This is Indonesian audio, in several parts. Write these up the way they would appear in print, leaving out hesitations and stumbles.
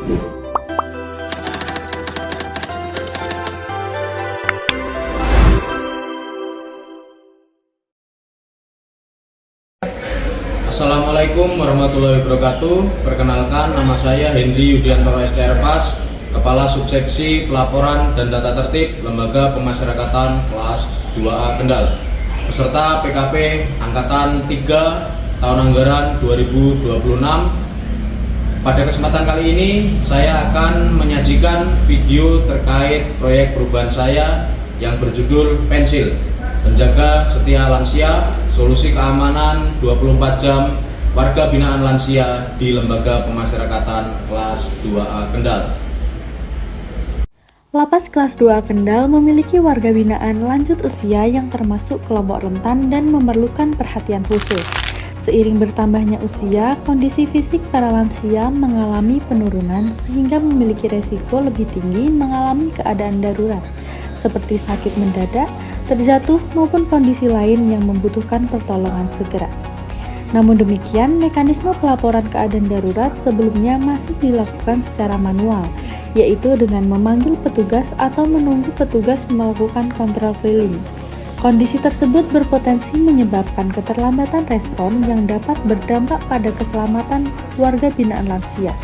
Assalamualaikum warahmatullahi wabarakatuh. Perkenalkan, nama saya Henry Yudiantoro STR PAS, Kepala Subseksi Pelaporan dan Data Tertib Lembaga Pemasyarakatan kelas 2A Kendal, peserta PKP Angkatan 3 tahun anggaran 2026. Pada kesempatan kali ini saya akan menyajikan video terkait proyek perubahan saya yang berjudul Pensil, Penjaga Setia Lansia, Solusi Keamanan 24 Jam Warga Binaan Lansia di Lembaga Pemasyarakatan kelas 2A Kendal. Lapas kelas 2A Kendal memiliki warga binaan lanjut usia yang termasuk kelompok rentan dan memerlukan perhatian khusus. Seiring bertambahnya usia, kondisi fisik para lansia mengalami penurunan sehingga memiliki resiko lebih tinggi mengalami keadaan darurat, seperti sakit mendadak, terjatuh, maupun kondisi lain yang membutuhkan pertolongan segera. Namun demikian, mekanisme pelaporan keadaan darurat sebelumnya masih dilakukan secara manual, yaitu dengan memanggil petugas atau menunggu petugas melakukan kontrol keliling. Kondisi tersebut berpotensi menyebabkan keterlambatan respon yang dapat berdampak pada keselamatan warga binaan lansia.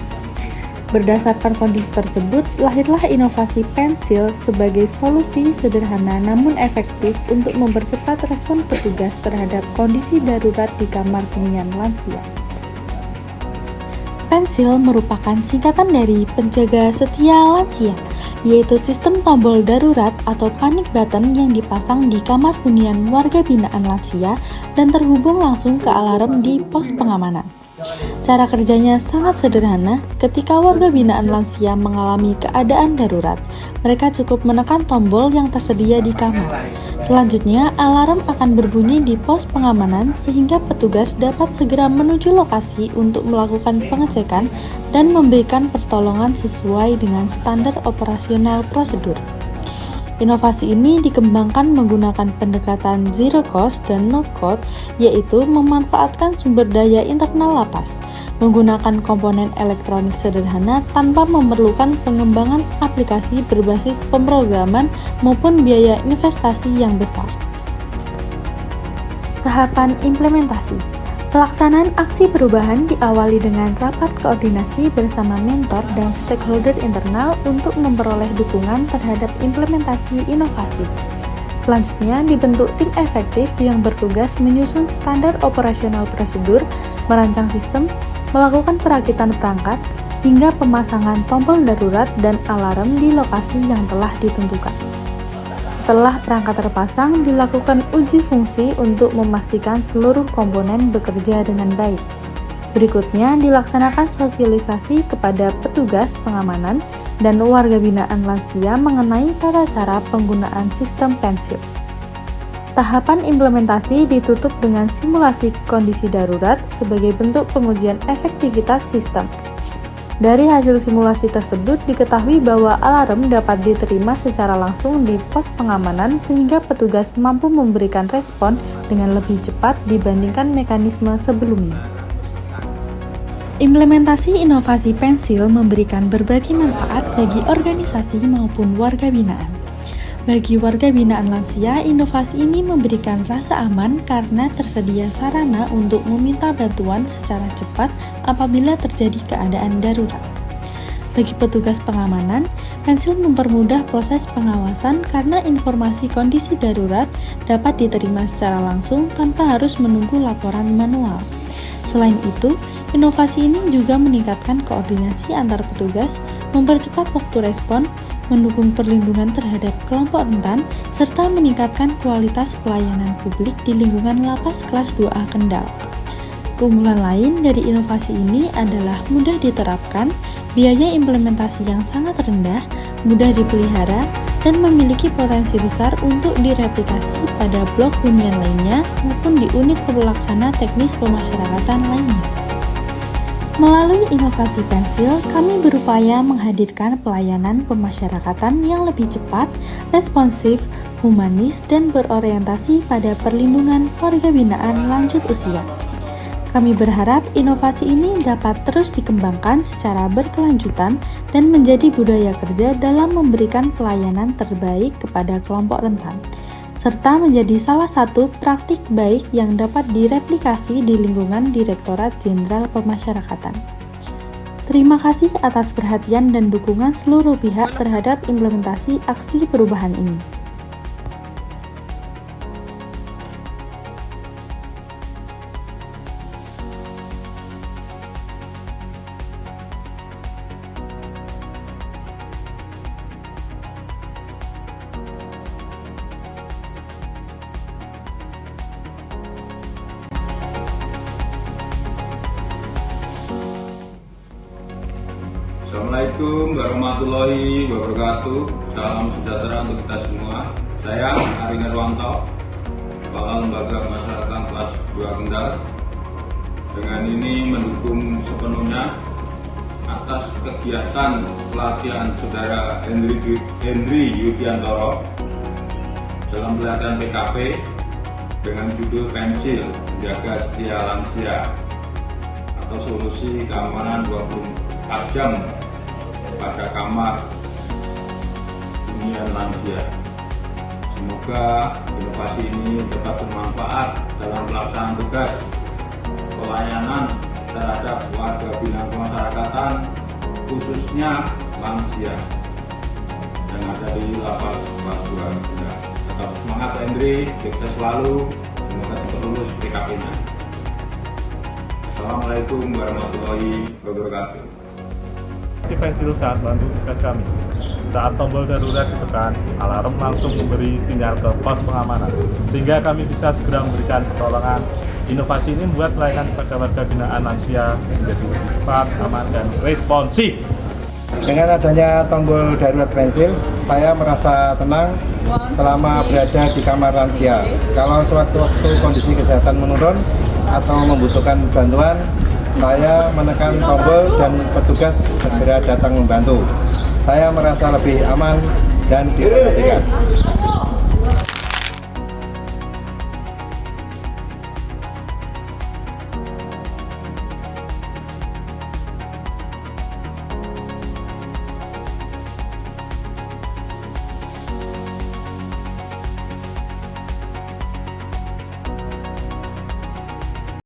Berdasarkan kondisi tersebut, lahirlah inovasi Pensil sebagai solusi sederhana namun efektif untuk mempercepat respon petugas terhadap kondisi darurat di kamar hunian lansia. Pensil merupakan singkatan dari Penjaga Setia Lansia, yaitu sistem tombol darurat atau panic button yang dipasang di kamar hunian warga binaan lansia dan terhubung langsung ke alarm di pos pengamanan. Cara kerjanya sangat sederhana. Ketika warga binaan lansia mengalami keadaan darurat, mereka cukup menekan tombol yang tersedia di kamar. Selanjutnya, alarm akan berbunyi di pos pengamanan sehingga petugas dapat segera menuju lokasi untuk melakukan pengecekan dan memberikan pertolongan sesuai dengan standar operasional prosedur. Inovasi ini dikembangkan menggunakan pendekatan zero cost dan no code, yaitu memanfaatkan sumber daya internal lapas, menggunakan komponen elektronik sederhana tanpa memerlukan pengembangan aplikasi berbasis pemrograman maupun biaya investasi yang besar. Tahapan implementasi. Pelaksanaan aksi perubahan diawali dengan rapat koordinasi bersama mentor dan stakeholder internal untuk memperoleh dukungan terhadap implementasi inovasi. Selanjutnya, dibentuk tim efektif yang bertugas menyusun standar operasional prosedur, merancang sistem, melakukan perakitan perangkat, hingga pemasangan tombol darurat dan alarm di lokasi yang telah ditentukan. Setelah perangkat terpasang, dilakukan uji fungsi untuk memastikan seluruh komponen bekerja dengan baik. Berikutnya, dilaksanakan sosialisasi kepada petugas pengamanan dan warga binaan lansia mengenai tata cara penggunaan sistem Pensil. Tahapan implementasi ditutup dengan simulasi kondisi darurat sebagai bentuk pengujian efektivitas sistem. Dari hasil simulasi tersebut diketahui bahwa alarm dapat diterima secara langsung di pos pengamanan sehingga petugas mampu memberikan respon dengan lebih cepat dibandingkan mekanisme sebelumnya. Implementasi inovasi Pensil memberikan berbagai manfaat bagi organisasi maupun warga binaan. Bagi warga binaan lansia, inovasi ini memberikan rasa aman karena tersedia sarana untuk meminta bantuan secara cepat apabila terjadi keadaan darurat. Bagi petugas pengamanan, Pensil mempermudah proses pengawasan karena informasi kondisi darurat dapat diterima secara langsung tanpa harus menunggu laporan manual. Selain itu, inovasi ini juga meningkatkan koordinasi antar petugas, mempercepat waktu respon, mendukung perlindungan terhadap kelompok rentan, serta meningkatkan kualitas pelayanan publik di lingkungan lapas kelas 2A Kendal. Keunggulan lain dari inovasi ini adalah mudah diterapkan, biaya implementasi yang sangat rendah, mudah dipelihara, dan memiliki potensi besar untuk direplikasi pada blok hunian lainnya maupun di unit pelaksana teknis pemasyarakatan lainnya. Melalui inovasi Pensil, kami berupaya menghadirkan pelayanan pemasyarakatan yang lebih cepat, responsif, humanis, dan berorientasi pada perlindungan warga binaan lanjut usia. Kami berharap inovasi ini dapat terus dikembangkan secara berkelanjutan dan menjadi budaya kerja dalam memberikan pelayanan terbaik kepada kelompok rentan, serta menjadi salah satu praktik baik yang dapat direplikasi di lingkungan Direktorat Jenderal Pemasyarakatan. Terima kasih atas perhatian dan dukungan seluruh pihak terhadap implementasi aksi perubahan ini. Assalamualaikum warahmatullahi wabarakatuh. Salam sejahtera untuk kita semua. Saya Ari Nirwanto, Kepala Lembaga Pemasyarakatan kelas 2 Kendal. Dengan ini mendukung sepenuhnya atas kegiatan pelatihan Saudara Henry Yudiantoro dalam pelatihan PKP dengan judul Pensil Menjaga Setia Lansia atau Solusi Keamanan 24 Jam pada kamar hunian lansia. Semoga inovasi ini dapat bermanfaat dalam pelaksanaan tugas pelayanan terhadap warga binaan pemasyarakatan, khususnya lansia yang ada di lapas kelas 2. Tetap semangat Henry, sukses selalu, semoga cepat lulus PKP-nya. Assalamualaikum warahmatullahi wabarakatuh. Si pensil sangat bantu tugas kami. Saat tombol darurat ditekan, alarm langsung memberi sinyal ke pos pengamanan, sehingga kami bisa segera memberikan pertolongan. Inovasi ini membuat pelayanan pada warga binaan lansia menjadi lebih cepat, aman, dan responsif. Dengan adanya tombol darurat pensil, saya merasa tenang selama berada di kamar lansia. Kalau sewaktu-waktu kondisi kesehatan menurun atau membutuhkan bantuan, saya menekan tombol dan petugas segera datang membantu. Saya merasa lebih aman dan diperhatikan.